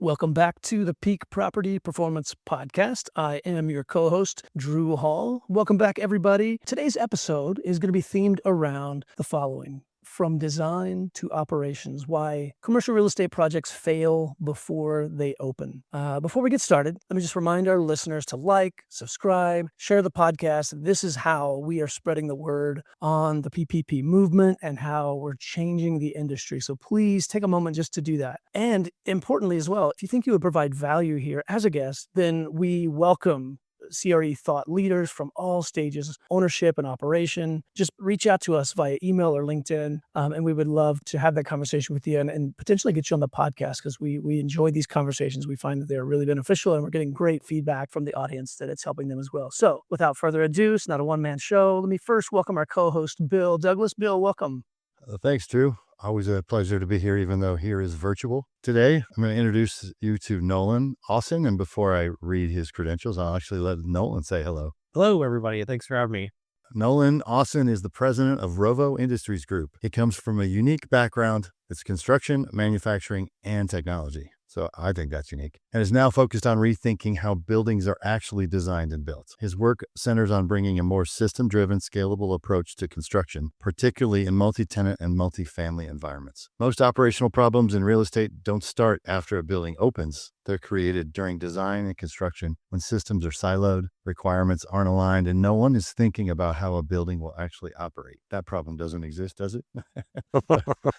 Welcome back to the Peak Property Performance Podcast. I am your co-host, Drew Hall. Welcome back, everybody. Today's episode is going to be themed around the following: from design to operations, why commercial real estate projects fail before they open. Before we get started, let me just remind our listeners to like, subscribe, share the podcast. This is how we are spreading the word on the PPP movement and how we're changing the industry. So please take a moment just to do that. And importantly as well, if you think you would provide value here as a guest, then we welcome CRE thought leaders from all stages, ownership and operation. Just reach out to us via email or LinkedIn, and we would love to have that conversation with you and potentially get you on the podcast because we enjoy these conversations. We find that they're really beneficial, and we're getting great feedback from the audience that it's helping them as well. So without further ado, it's not a one-man show. Let me first welcome our co-host, Bill Douglas. Bill, welcome. Thanks, Drew. Always a pleasure to be here, even though here is virtual. Today, I'm going to introduce you to Nolan Ausan, and before I read his credentials, I'll actually let Nolan say hello. Hello, everybody. Thanks for having me. Nolan Ausan is the president of Rovo Industries Group. He comes from a unique background. It's construction, manufacturing, and technology. So I think that's unique, and is now focused on rethinking how buildings are actually designed and built. His work centers on bringing a more system-driven, scalable approach to construction, particularly in multi-tenant and multi-family environments. Most operational problems in real estate don't start after a building opens. They're created during design and construction when systems are siloed, requirements aren't aligned, and no one is thinking about how a building will actually operate. That problem doesn't exist, does it?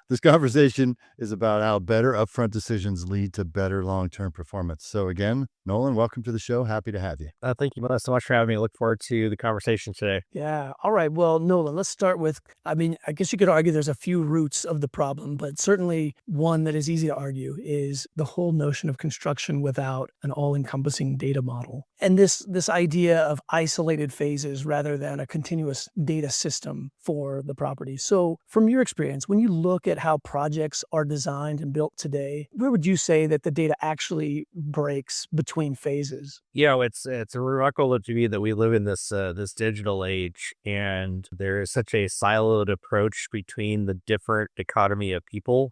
This conversation is about how better upfront decisions lead to better long-term performance. So again, Nolan, welcome to the show. Happy to have you. Thank you so much for having me. I look forward to the conversation today. Yeah. All right. Well, Nolan, let's start with, I guess you could argue there's a few roots of the problem, but certainly one that is easy to argue is the whole notion of construction without an all-encompassing data model. And this idea of isolated phases rather than a continuous data system for the property. So from your experience, when you look at how projects are designed and built today, where would you say that the data actually breaks between phases? It's remarkable to me that we live in this digital age, and there is such a siloed approach between the different dichotomy of people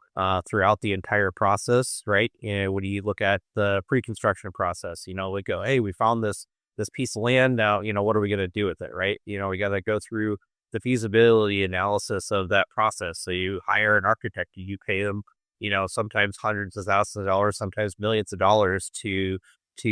throughout the entire process, right? And when you look at the pre-construction process, we go, hey, we found this piece of land. Now, what are we going to do with it, right? We got to go through the feasibility analysis of that process. So you hire an architect, you pay them, sometimes hundreds of thousands of dollars, sometimes millions of dollars to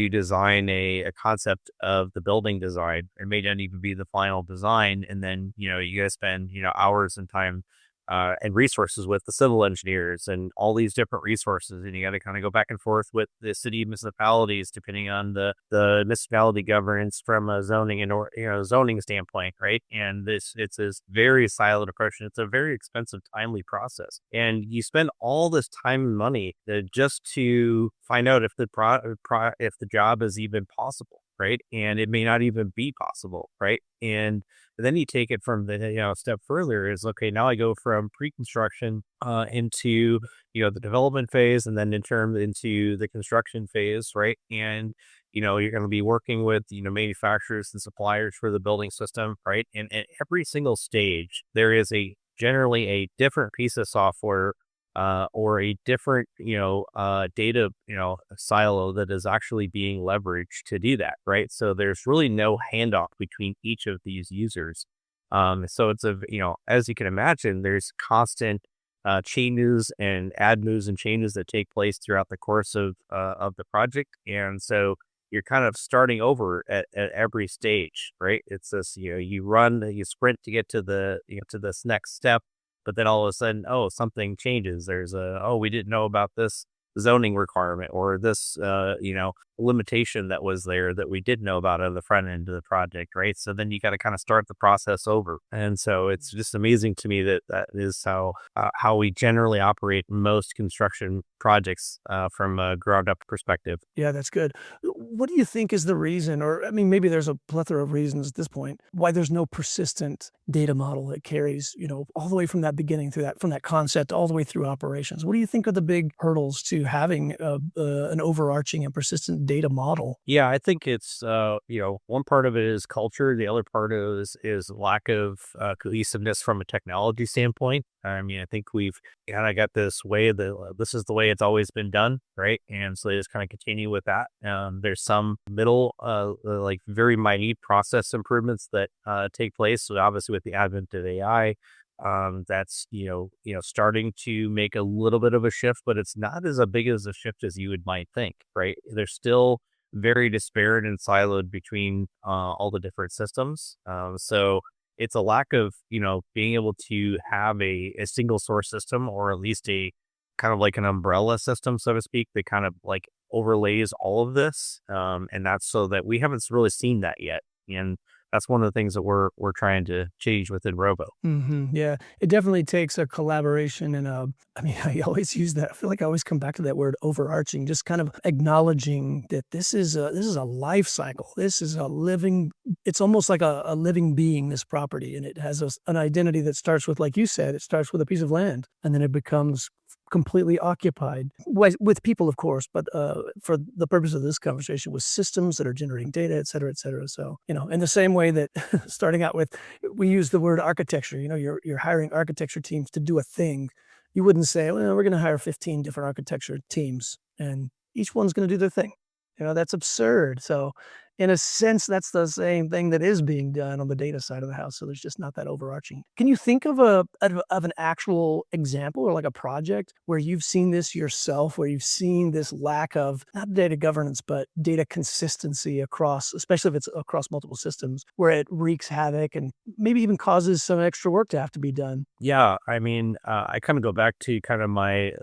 design a concept of the building design. It may not even be the final design. And then, you guys spend, hours and time and resources with the civil engineers and all these different resources. And you got to kind of go back and forth with the city municipalities, depending on the municipality governance from a zoning and zoning standpoint, right? And it's this very siloed approach, and it's a very expensive, timely process. And you spend all this time and money just to find out if if the job is even possible, right? And it may not even be possible, right? And then you take it from the step further is, okay, now I go from pre-construction into the development phase, and then into the construction phase, right? And you're going to be working with manufacturers and suppliers for the building system, right? And at every single stage, there is generally a different piece of software or a different, data, silo that is actually being leveraged to do that, right? So there's really no handoff between each of these users. So it's as you can imagine, there's constant changes and add moves and changes that take place throughout the course of the project. And so you're kind of starting over at every stage, right? It's this, you sprint to get to to this next step. But then all of a sudden, something changes. There's we didn't know about this zoning requirement or this, limitation that was there that we did know about on the front end of the project, right? So then you got to kind of start the process over. And so it's just amazing to me that is how we generally operate most construction projects from a ground up perspective. Yeah, that's good. What do you think is the reason, or maybe there's a plethora of reasons at this point, why there's no persistent data model that carries, all the way from that beginning from that concept all the way through operations? What do you think are the big hurdles to having an overarching and persistent data model? Yeah, I think it's, one part of it is culture. The other part is lack of cohesiveness from a technology standpoint. I mean, I think we've kind of got this way that this is the way it's always been done, right? And so they just kind of continue with that. There's some middle, like very minute process improvements that take place. So obviously, with the advent of AI, that's starting to make a little bit of a shift, but it's not as a big as a shift as you would might think, right? There's still very disparate and siloed between all the different systems. So it's a lack of, being able to have a single source system, or at least a kind of like an umbrella system, so to speak, that kind of like overlays all of this. And that's so that we haven't really seen that yet. And that's one of the things that we're trying to change within Rovo. Yeah, it definitely takes a collaboration and I mean, I always use that. I feel like I always come back to that word overarching, just kind of acknowledging that this is a life cycle. This is a living, it's almost like a living being, this property, and it has an identity that starts with, like you said, it starts with a piece of land, and then it becomes completely occupied with people, of course, but for the purpose of this conversation, with systems that are generating data, et cetera, et cetera. So, in the same way that starting out with, we use the word architecture, you're hiring architecture teams to do a thing. You wouldn't say, well, we're going to hire 15 different architecture teams and each one's going to do their thing. That's absurd. So in a sense, that's the same thing that is being done on the data side of the house. So there's just not that overarching. Can you think of an actual example or like a project where you've seen this yourself, where you've seen this lack of not data governance, but data consistency across, especially if it's across multiple systems, where it wreaks havoc and maybe even causes some extra work to have to be done? Yeah, I mean, I kind of go back to kind of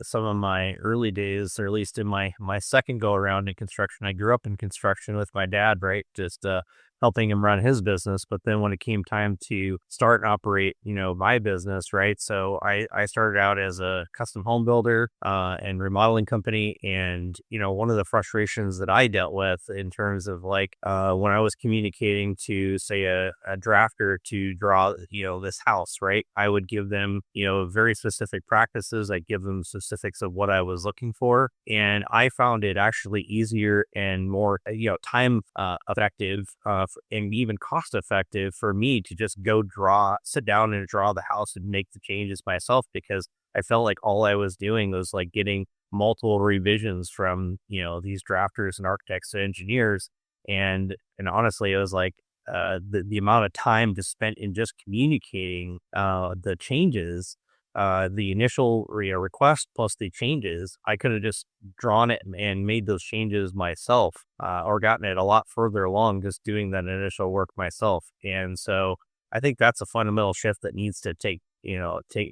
some of my early days, or at least in my second go around in construction. I grew up in construction with my dad, right? Just helping him run his business. But then when it came time to start and operate, my business, right? So I started out as a custom home builder and remodeling company. And, one of the frustrations that I dealt with in terms of like when I was communicating to, say, a drafter to draw, this house, right? I would give them, very specific practices. I'd give them specifics of what I was looking for. And I found it actually easier and more, time effective and even cost effective for me to just sit down and draw the house and make the changes myself, because I felt like all I was doing was like getting multiple revisions from, these drafters and architects and engineers. And honestly, it was like, the amount of time just spent in just communicating the changes, the initial request plus the changes, I could have just drawn it and made those changes myself, or gotten it a lot further along just doing that initial work myself. And so I think that's a fundamental shift that needs to take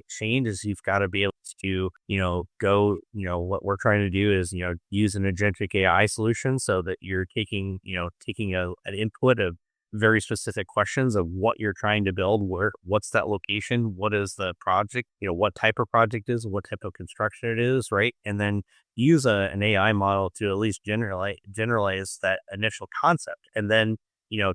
change. Is you've got to be able to, go, what we're trying to do is, use an agentic AI solution so that you're taking an input of very specific questions of what you're trying to build, what's that location, what is the project, what type of project is, what type of construction it is, right? And then use an AI model to at least generalize that initial concept, and then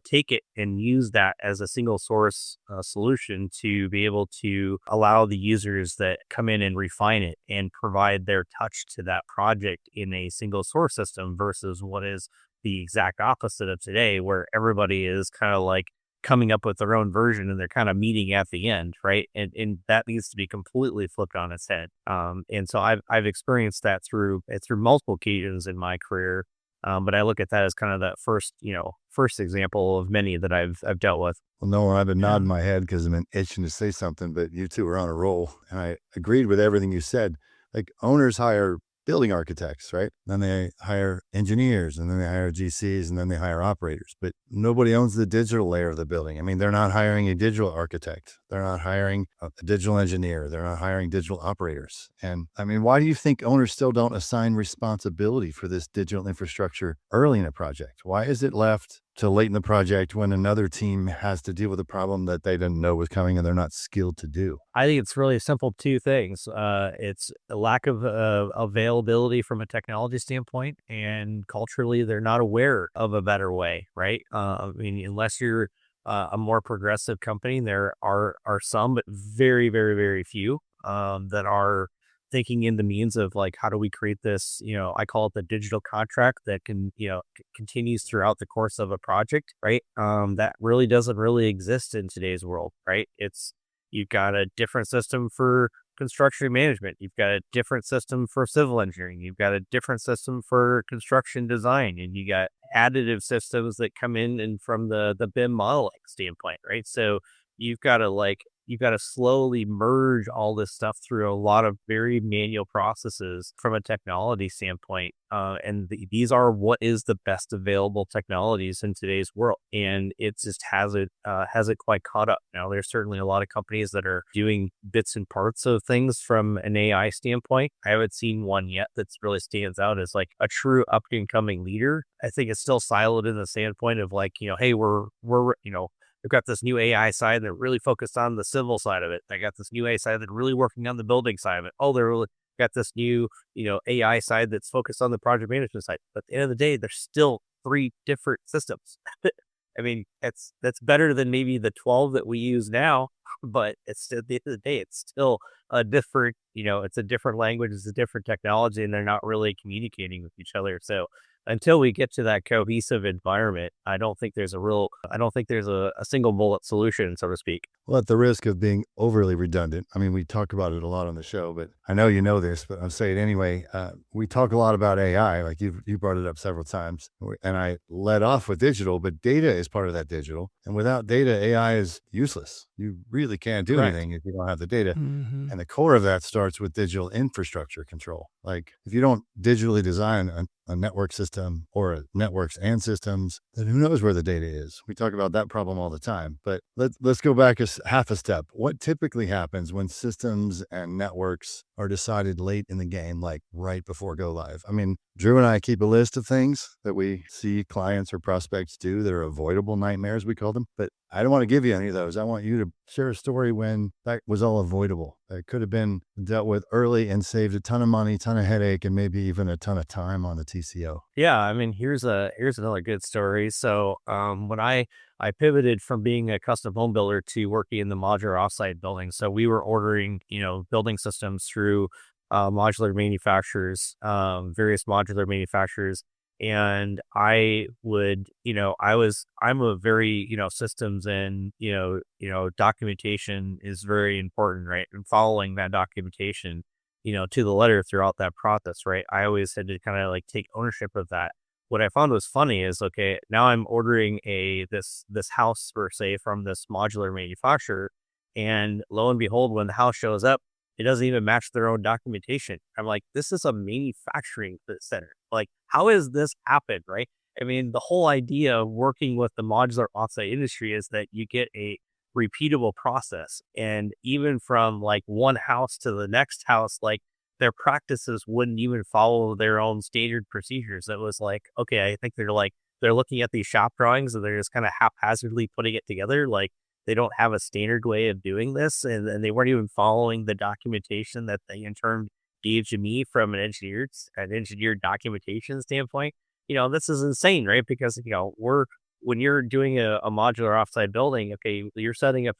take it and use that as a single source solution to be able to allow the users that come in and refine it and provide their touch to that project in a single source system, versus what is the exact opposite of today, where everybody is kind of like coming up with their own version and they're kind of meeting at the end, right? And that needs to be completely flipped on its head. And so I've experienced that through multiple occasions in my career. But I look at that as kind of that first example of many that I've dealt with. Well, Nolan, I've been nodding my head because I've been itching to say something, but you two are on a roll. And I agreed with everything you said. Like, owners hire building architects, right? Then they hire engineers, and then they hire GCs, and then they hire operators. But nobody owns the digital layer of the building. I mean, they're not hiring a digital architect. They're not hiring a digital engineer. They're not hiring digital operators. And I mean, why do you think owners still don't assign responsibility for this digital infrastructure early in a project? Why is it left to late in the project when another team has to deal with a problem that they didn't know was coming and they're not skilled to do? I think it's really simple two things. It's a lack of availability from a technology standpoint, and culturally, they're not aware of a better way, right? I mean, unless you're a more progressive company, there are some, but very, very, very few that are thinking in the means of like, how do we create this, I call it the digital contract that can, continues throughout the course of a project, right? That really doesn't really exist in today's world, right? You've got a different system for construction management. You've got a different system for civil engineering. You've got a different system for construction design, and you got additive systems that come in and from the BIM modeling standpoint, right? So you've got to slowly merge all this stuff through a lot of very manual processes from a technology standpoint. And these are what is the best available technologies in today's world. And it just hasn't quite caught up. Now, there's certainly a lot of companies that are doing bits and parts of things from an AI standpoint. I haven't seen one yet that really stands out as like a true up and coming leader. I think it's still siloed in the standpoint of like, hey, we're I've got this new AI side that really focused on the civil side of it. I got this new AI side that really working on the building side of it. Oh, they're really got this new, AI side that's focused on the project management side. But at the end of the day, there's still 3 different systems. I mean, that's better than maybe the 12 that we use now, but it's still, at the end of the day, it's still a different, it's a different language, it's a different technology, and they're not really communicating with each other. So until we get to that cohesive environment, I don't think there's a single bullet solution, so to speak. Well, at the risk of being overly redundant, I mean, we talk about it a lot on the show, but I know you know this, but I'll say it anyway. We talk a lot about AI, like you brought it up several times, and I led off with digital, but data is part of that digital. And without data, AI is useless. You really can't do Correct. anything if you don't have the data. Mhm. And the core of that starts with digital infrastructure control. Like if you don't digitally design a network system or networks and systems, then who knows where the data is? We talk about that problem all the time. But let's go back half a step. What typically happens when systems and networks are decided late in the game, like right before go live? I mean, Drew and I keep a list of things that we see clients or prospects do that are avoidable nightmares, we call them. But I don't want to give you any of those. I want you to share a story when that was all avoidable. It could have been dealt with early and saved a ton of money, ton of headache, and maybe even a ton of time on the TCO. Yeah, I mean, here's another good story. So, when I pivoted from being a custom home builder to working in the modular offsite building, so we were ordering, building systems through modular manufacturers, various modular manufacturers, and I would, I'm a very, systems and documentation is very important, right? And following that documentation, to the letter throughout that process, right? I always had to kind of like take ownership of that. What I found was funny is, okay, now I'm ordering this house per se from this modular manufacturer, and lo and behold, when the house shows up, it doesn't even match their own documentation. I'm like, this is a manufacturing center. Like, how has this happened, right? I mean, the whole idea of working with the modular offsite industry is that you get a repeatable process. And even from like one house to the next house, like their practices wouldn't even follow their own standard procedures. It was like, okay, I think they're looking at these shop drawings and they're just kind of haphazardly putting it together. Like they don't have a standard way of doing this. And they weren't even following the documentation that they in turn gave to me from an engineered documentation standpoint. This is insane, right? Because, when you're doing a modular offsite building, okay, you're setting a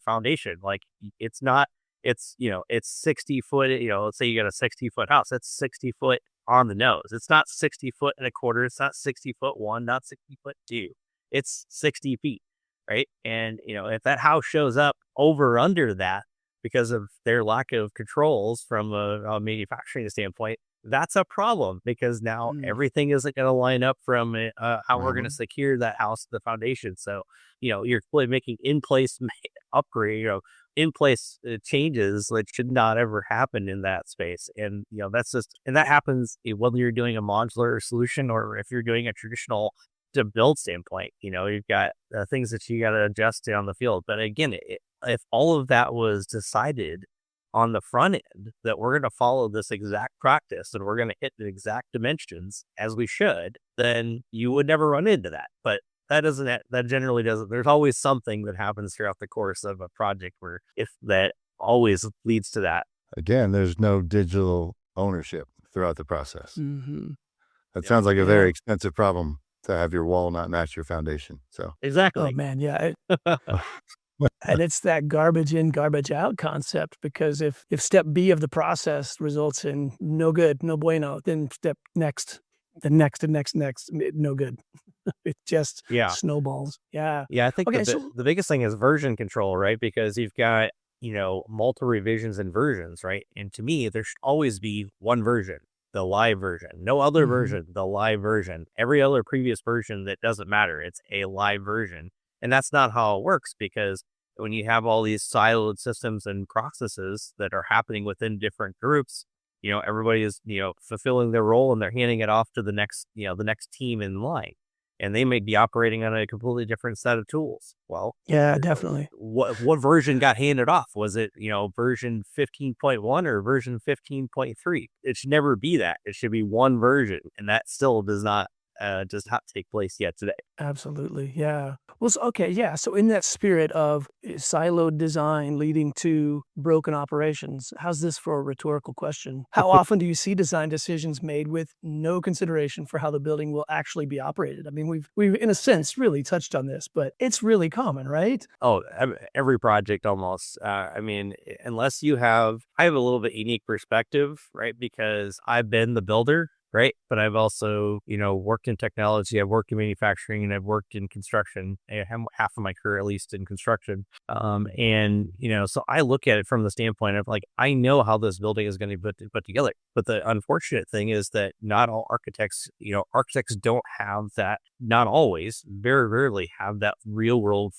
foundation. Like it's not, it's 60 foot, let's say you got a 60-foot house. That's 60 foot on the nose. It's not 60 foot and a quarter. It's not 60'1", not 60'2". It's 60 feet. Right. And, if that house shows up over under that because of their lack of controls from a manufacturing standpoint, that's a problem because now everything isn't going to line up from how we're going to secure that house, the foundation. So, you're really making in-place upgrade, in-place changes that should not ever happen in that space. And, and that happens whether you're doing a modular solution or if you're doing a traditional to build standpoint. You've got things that you got to adjust on the field. But again, if all of that was decided on the front end that we're going to follow this exact practice and we're going to hit the exact dimensions as we should, then you would never run into that. But that generally doesn't. There's always something that happens throughout the course of a project where if that always leads to that. Again, there's no digital ownership throughout the process. Mm-hmm. That sounds like a very expensive problem to have your wall not match your foundation. So exactly. Oh man, yeah. And it's that garbage in, garbage out concept, because if step B of the process results in no good, no bueno, then step next, the next and next, no good. It just snowballs. Yeah. Yeah, I think Okay, the biggest thing is version control, right? Because you've got multiple revisions and versions, right? And to me, there should always be one version, the live version, no other version, the live version. Every other previous version, that doesn't matter. It's a live version. And that's not how it works, because when you have all these siloed systems and processes that are happening within different groups, everybody is, fulfilling their role, and they're handing it off to the next team in line. And they may be operating on a completely different set of tools. Well, Yeah, definitely. what version got handed off? Was it, version 15.1 or version 15.3? It should never be that. It should be one version. And that still does not take place yet today. Absolutely. Yeah. Well, okay. Yeah. So in that spirit of siloed design leading to broken operations, how's this for a rhetorical question? How often do you see design decisions made with no consideration for how the building will actually be operated? I mean, we've in a sense really touched on this, but it's really common, right? Oh, every project almost. I mean, unless I have a little bit unique perspective, right? Because I've been the builder, right? But I've also, worked in technology, I've worked in manufacturing, and I've worked in construction. I have half of my career, at least, in construction. And, so I look at it from the standpoint of, like, I know how this building is going to be put together. But the unfortunate thing is that not all architects don't have that, not always, very rarely have that real world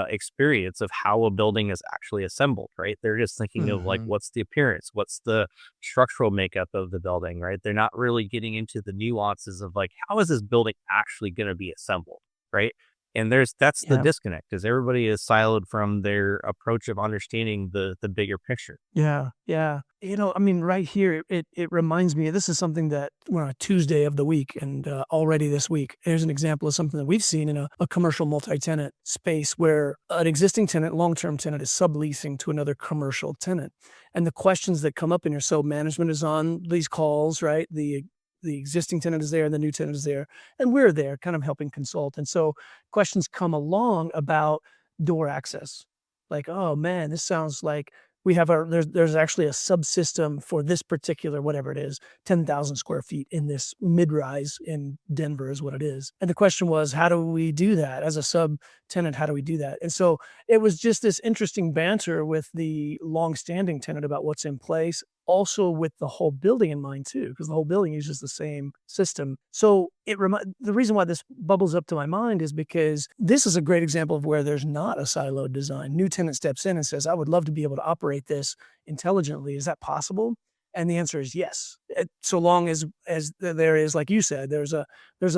experience of how a building is actually assembled, right? They're just thinking of, like, what's the appearance, what's the structural makeup of the building, right? They're not really getting into the nuances of, like, how is this building actually going to be assembled, right? And that's the Yeah. disconnect, because everybody is siloed from their approach of understanding the bigger picture. Yeah. Yeah. I mean, right here, it reminds me, this is something that we're on a Tuesday of the week, and already this week, here's an example of something that we've seen in a commercial multi-tenant space where an existing tenant, long-term tenant, is subleasing to another commercial tenant. And the questions that come up in here, so management is on these calls, right? The existing tenant is there and the new tenant is there, and we're there kind of helping consult. And so questions come along about door access. Like, oh man, this sounds like we have there's actually a subsystem for this particular, whatever it is, 10,000 square feet in this mid-rise in Denver is what it is. And the question was, how do we do that as a sub tenant? How do we do that? And so it was just this interesting banter with the long-standing tenant about what's in place, also with the whole building in mind too, because the whole building uses the same system. So the reason why this bubbles up to my mind is because this is a great example of where there's not a siloed design. New tenant steps in and says, I would love to be able to operate this intelligently. Is that possible? And the answer is yes. So long as there is, like you said, there's a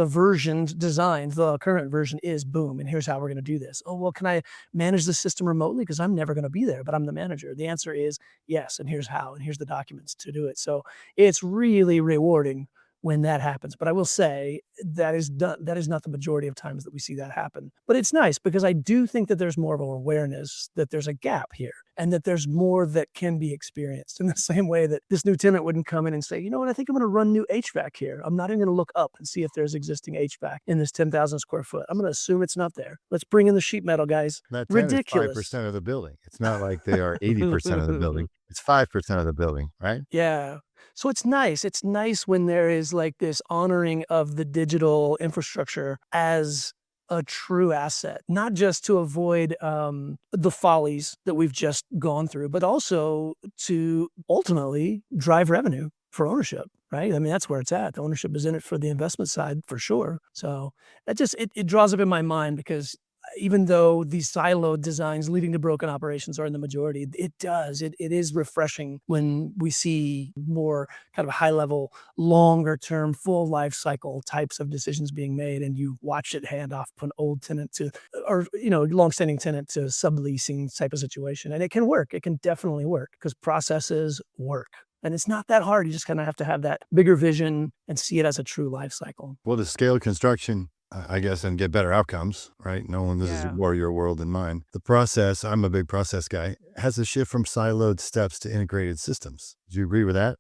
versioned design. The current version is boom, and here's how we're going to do this. Oh, well, can I manage the system remotely? Because I'm never going to be there, but I'm the manager. The answer is yes, and here's how, and here's the documents to do it. So it's really rewarding when that happens. But I will say that is not the majority of times that we see that happen. But it's nice because I do think that there's more of an awareness that there's a gap here and that there's more that can be experienced, in the same way that this new tenant wouldn't come in and say, you know what, I think I'm going to run new HVAC here. I'm not even going to look up and see if there's existing HVAC in this 10,000 square foot. I'm going to assume it's not there. Let's bring in the sheet metal, guys. That 10 is Ridiculous. 5% of the building. It's not like they are 80% of the building. It's 5% of the building, right? Yeah. So it's nice. It's nice when there is like this honoring of the digital infrastructure as a true asset, not just to avoid the follies that we've just gone through, but also to ultimately drive revenue for ownership, right? I mean, that's where it's at. The ownership is in it for the investment side for sure. So that just, it draws up in my mind, because even though these siloed designs leading to broken operations are in the majority, it is refreshing when we see more kind of high level, longer term, full life cycle types of decisions being made, and you watch it hand off from an old tenant to, or, longstanding tenant to subleasing type of situation. And it can work. It can definitely work because processes work. And it's not that hard. You just kind of have to have that bigger vision and see it as a true life cycle. Well, to scale construction, I guess, and get better outcomes, right? Nolan, this is more your world than mine. The process, I'm a big process guy, has a shift from siloed steps to integrated systems. Do you agree with that?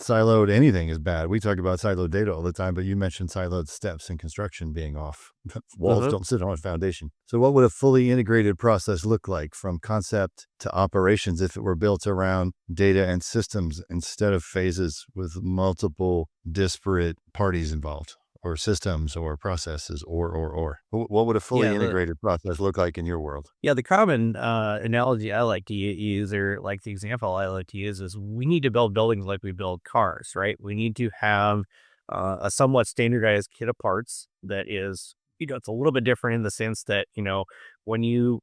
Siloed anything is bad. We talk about siloed data all the time, but you mentioned siloed steps in construction being off. Walls don't sit on a foundation. So what would a fully integrated process look like from concept to operations if it were built around data and systems instead of phases with multiple disparate parties involved? or systems or processes or. What would a fully Yeah, integrated process look like in your world? the common analogy I like to use, or like the example I like to use, is we need to build buildings like we build cars, right? We need to have a somewhat standardized kit of parts that is, it's a little bit different in the sense that, when you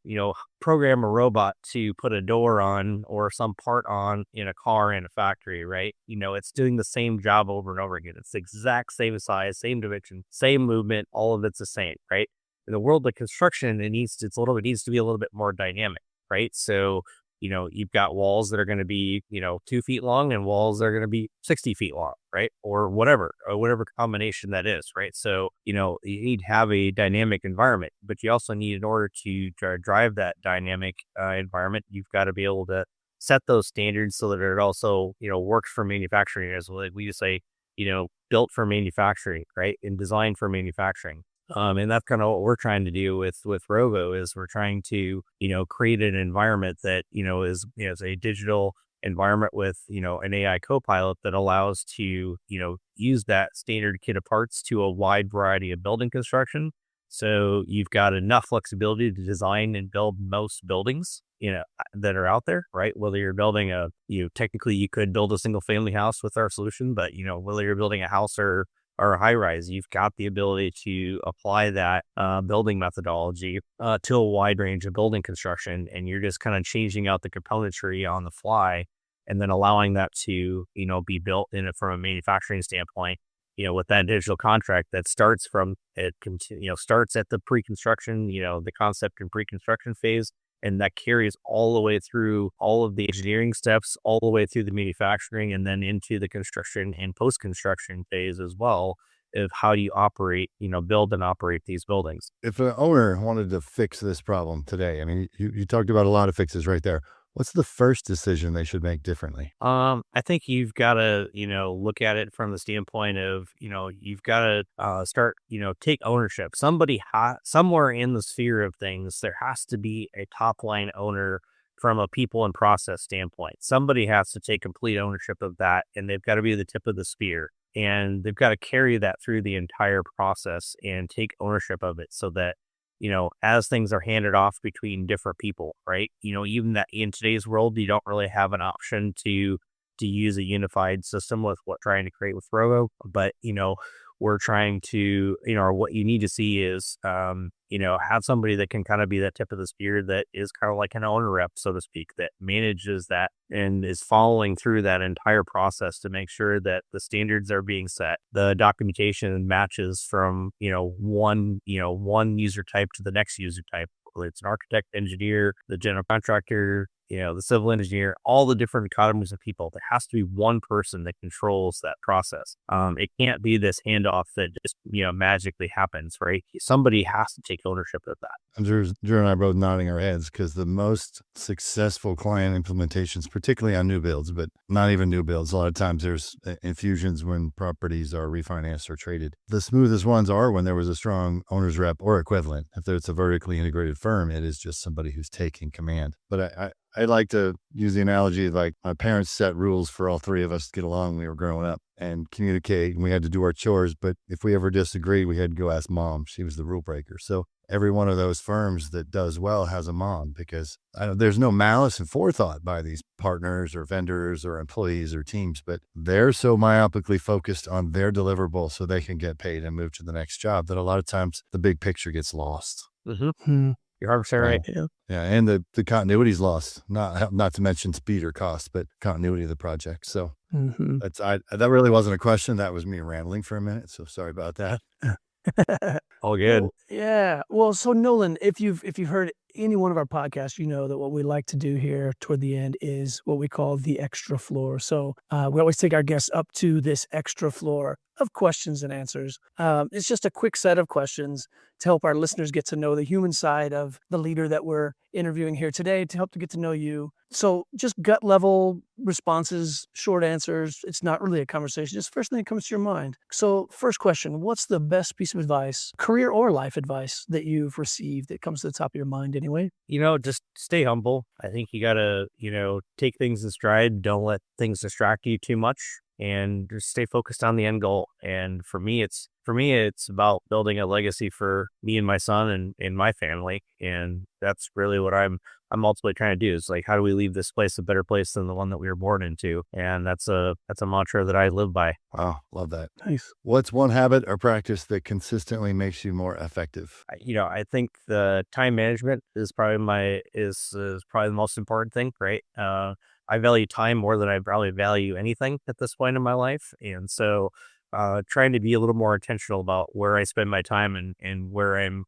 program a robot to put a door on or some part on in a car in a factory, right? It's doing the same job over and over again. It's the exact same size, same dimension, same movement, all of it's the same, right? In the world of construction, it needs to be a little bit more dynamic, right? So, you've got walls that are going to be, 2 feet long and walls that are going to be 60 feet long, right? Or whatever combination that is, right? So, you need to have a dynamic environment, but you also need, in order to drive that dynamic environment, you've got to be able to set those standards so that it also, works for manufacturing as well. Like we just say, built for manufacturing, right? And designed for manufacturing. And that's kind of what we're trying to do with Rovo, is we're trying to, create an environment that, is a digital environment with, an AI co-pilot that allows to, use that standard kit of parts to a wide variety of building construction. So you've got enough flexibility to design and build most buildings, that are out there, right? Whether you're building technically you could build a single family house with our solution, but, whether you're building a house or a high rise, you've got the ability to apply that building methodology to a wide range of building construction. And you're just kind of changing out the componentry on the fly and then allowing that to, be built in it from a manufacturing standpoint, with that digital contract that starts from starts at the pre-construction, the concept and pre-construction phase. And that carries all the way through all of the engineering steps, all the way through the manufacturing, and then into the construction and post-construction phase as well, of how do you operate, build and operate these buildings. If an owner wanted to fix this problem today, I mean, you talked about a lot of fixes right there. What's the first decision they should make differently? I think you've got to, look at it from the standpoint of, you've got to start, take ownership. Somewhere in the sphere of things, there has to be a top line owner from a people and process standpoint. Somebody has to take complete ownership of that, and they've got to be the tip of the spear. And they've got to carry that through the entire process and take ownership of it, so that, as things are handed off between different people, right? Even that in today's world, you don't really have an option to use a unified system with what trying to create with Rovo. But, we're trying to, or what you need to see is, have somebody that can kind of be that tip of the spear, that is kind of like an owner rep, so to speak, that manages that and is following through that entire process to make sure that the standards are being set, the documentation matches from, one user type to the next user type, whether it's an architect, engineer, the general contractor, the civil engineer, all the different economies of people. There has to be one person that controls that process. It can't be this handoff that just, magically happens, right? Somebody has to take ownership of that. And Drew and I both nodding our heads, because the most successful client implementations, particularly on new builds, but not even new builds, a lot of times there's infusions when properties are refinanced or traded. The smoothest ones are when there was a strong owner's rep or equivalent. If it's a vertically integrated firm, it is just somebody who's taking command. But I like to use the analogy of, like, my parents set rules for all three of us to get along when we were growing up and communicate, and we had to do our chores. But if we ever disagreed, we had to go ask mom. She was the rule breaker. So every one of those firms that does well has a mom, because there's no malice and forethought by these partners or vendors or employees or teams, but they're so myopically focused on their deliverable so they can get paid and move to the next job that a lot of times the big picture gets lost. Mm-hmm. You're 100% right. Yeah, and the continuity's lost. Not to mention speed or cost, but continuity of the project. So that really wasn't a question. That was me rambling for a minute. So sorry about that. All good. Well, yeah. Well, so Nolan, if you've heard any one of our podcasts, you know that what we like to do here toward the end is what we call the extra floor. So we always take our guests up to this extra floor of questions and answers. It's just a quick set of questions to help our listeners get to know the human side of the leader that we're interviewing here today, to help to get to know you. So just gut level responses, short answers. It's not really a conversation, just first thing that comes to your mind. So first question, what's the best piece of advice, career or life advice, that you've received that comes to the top of your mind anyway? Just stay humble. I think you got to, take things in stride. Don't let things distract you too much. and just stay focused on the end goal. And for me, it's about building a legacy for me and my son and my family. And that's really what I'm ultimately trying to do, is like, how do we leave this place a better place than the one that we were born into? And that's a mantra that I live by. Wow, love that. Nice. What's one habit or practice that consistently makes you more effective? I think the time management is probably is probably the most important thing, right? I value time more than I probably value anything at this point in my life. And so trying to be a little more intentional about where I spend my time and where I'm,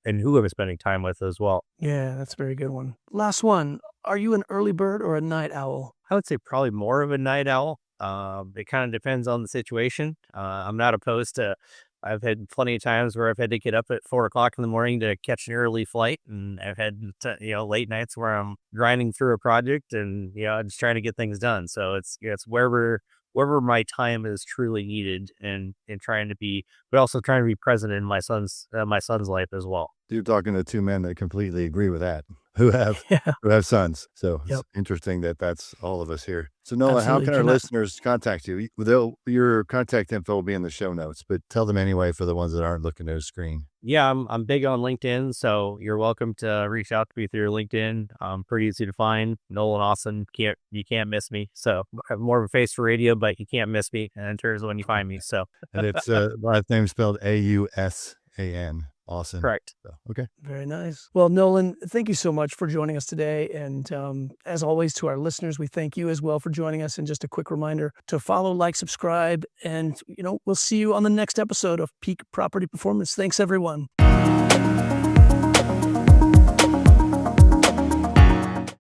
and who I'm spending time with as well. Yeah, that's a very good one. Last one. Are you an early bird or a night owl? I would say probably more of a night owl. It kind of depends on the situation. I'm not opposed to. I've had plenty of times where I've had to get up at 4 o'clock in the morning to catch an early flight, and I've had late nights where I'm grinding through a project and just trying to get things done. So it's wherever my time is truly needed, and trying to be, but also trying to be present in my son's life as well. You're talking to two men that completely agree with that, who have Yeah, who have sons. So Yep. it's interesting that that's all of us here. So Nola, how Absolutely can our cannot- listeners contact you? Your contact info will be in the show notes, but tell them anyway for the ones that aren't looking at a screen. Yeah, I'm big on LinkedIn, so you're welcome to reach out to me through LinkedIn. I'm pretty easy to find. Nolan Ausan, you can't miss me. So I have more of a face for radio, but you can't miss me in terms of when you find me. So And it's last name spelled Ausan. Awesome. correct. So, okay. Very nice. Well, Nolan, thank you so much for joining us today. And as always, to our listeners, we thank you as well for joining us. And just a quick reminder to follow, like, subscribe, and we'll see you on the next episode of Peak Property Performance. Thanks, everyone.